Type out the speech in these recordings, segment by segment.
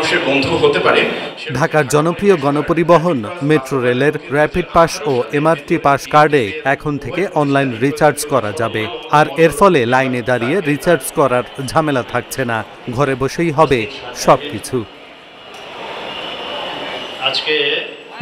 মানুষের বন্ধু হতে পারে। ঢাকার জনপ্রিয় গণপরিবহন মেট্রো রেলের র্যাপিড পাস ও এমআরটি পাস কার্ডে এখন থেকে অনলাইন রিচার্জ করা যাবে। আর এর ফলে লাইনে দাঁড়িয়ে রিচার্জ করার ঝামেলা থাকছে না, ঘরে বসেই হবে সবকিছু।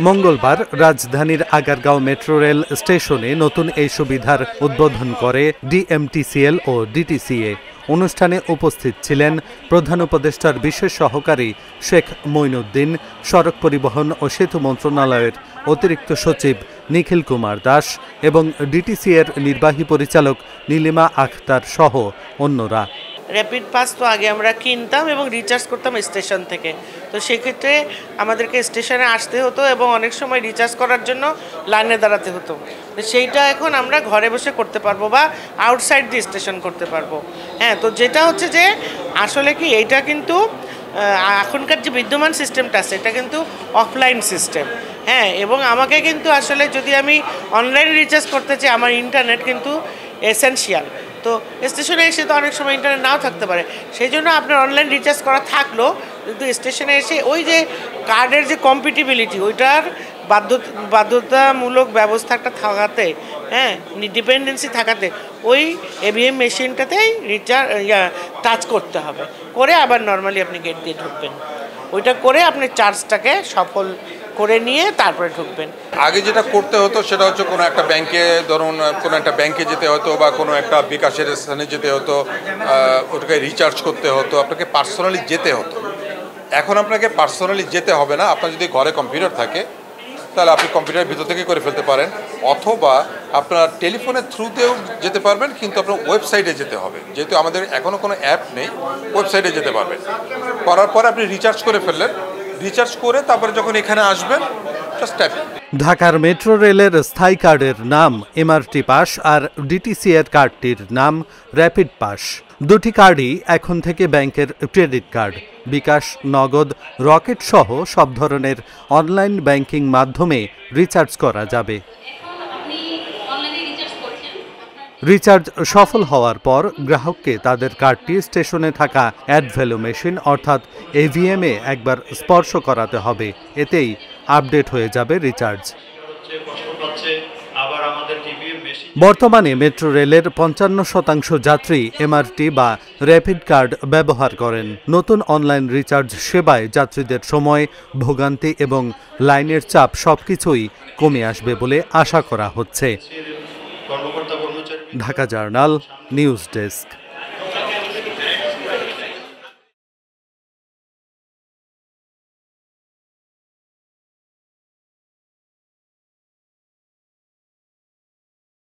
মঙ্গলবার রাজধানীর আগারগাঁও মেট্রো রেল স্টেশনে নতুন এই সুবিধার উদ্বোধন করে ডিএমটিসিএল ও ডিটিসিএ। অনুষ্ঠানে উপস্থিত ছিলেন প্রধান উপদেষ্টার বিশেষ সহকারী শেখ মঈনুদ্দিন, সড়ক পরিবহন ও সেতু মন্ত্রণালয়ের অতিরিক্ত সচিব নিখিল কুমার দাস এবং ডিটিসিএর নির্বাহী পরিচালক নীলিমা আখতার সহ অন্যরা। র্যাপিড পাস তো আগে আমরা কিনতাম এবং রিচার্জ করতাম স্টেশন থেকে, তো সেক্ষেত্রে আমাদেরকে স্টেশনে আসতে হতো এবং অনেক সময় রিচার্জ করার জন্য লাইনে দাঁড়াতে হতো। তো সেইটা এখন আমরা ঘরে বসে করতে পারবো বা আউটসাইড দিয়ে স্টেশন করতে পারবো। হ্যাঁ, তো যেটা হচ্ছে যে আসলে কি এইটা কিন্তু এখনকার যে বিদ্যমান সিস্টেমটা আছে এটা কিন্তু অফলাইন সিস্টেম। হ্যাঁ, এবং আমাকে কিন্তু আসলে যদি আমি অনলাইন রিচার্জ করতে চাই আমার ইন্টারনেট কিন্তু এসেনশিয়াল। তো স্টেশনে এসে তো অনেক সময় ইন্টারনেট নাও থাকতে পারে, সেই জন্য আপনার অনলাইন রিচার্জ করা থাকলো, কিন্তু স্টেশনে এসে ওই যে কার্ডের যে কম্পিটিবিলিটি ওইটার বাধ্যতামূলক ব্যবস্থাটা থাকাতে, হ্যাঁ, ডিপেন্ডেন্সি থাকাতে ওই এভিএম মেশিনটাতেই টাচ করতে হবে, করে আবার নর্মালি আপনি গেট দিয়ে ঢুকবেন। ওইটা করে আপনি চার্জটাকে সফল করে নিয়ে তারপরে ঢুকবেন। আগে যেটা করতে হতো সেটা হচ্ছে কোনো একটা ব্যাংকে, ধরুন কোনো একটা ব্যাংকে যেতে হতো বা কোনো একটা বিকাশের স্থানে যেতে হতো, ওটাকে রিচার্জ করতে হতো, আপনাকে পার্সোনালি যেতে হতো। এখন আপনাকে পার্সোনালি যেতে হবে না। আপনার যদি ঘরে কম্পিউটার থাকে তাহলে আপনি কম্পিউটারের ভিতর থেকে করে ফেলতে পারেন, অথবা আপনার টেলিফোনের থ্রুতেও যেতে পারবেন, কিন্তু আপনার ওয়েবসাইটে যেতে হবে। যেহেতু আমাদের এখনও কোনো অ্যাপ নেই, ওয়েবসাইটে যেতে পারবেন। করার পরে আপনি রিচার্জ করে ফেললেন, রিচার্জ করে তারপরে যখন এখানে আসবেন জাস্ট ট্যাপ। ঢাকার মেট্রো রেলের স্থায়ী কার্ডের নাম এমআরটি পাস আর ডিটিসি এর কার্ডটির নাম র্যাপিড পাস। দুটি কার্ডই এখন থেকে ব্যাংকের ক্রেডিট কার্ড। বিকাশ, নগদ, রকেট সহ সব ধরনের অনলাইন ব্যাংকিং মাধ্যমে রিচার্জ করা যাবে। রিচার্জ সফল হওয়ার পর গ্রাহককে তাদের কার্ডটি স্টেশনে থাকা অ্যাড ভ্যালু মেশিন অর্থাৎ এভিএমে একবার স্পর্শ করাতে হবে, এতেই আপডেট হয়ে যাবে রিচার্জ। বর্তমানে মেট্রো রেলের ৫৫% যাত্রী এমআরটি বা র্যাপিড কার্ড ব্যবহার করেন। নতুন অনলাইন রিচার্জ সেবায় যাত্রীদের সময়, ভোগান্তি এবং লাইনের চাপ সবকিছুই কমে আসবে বলে আশা করা হচ্ছে। Dhaka journal, news desk.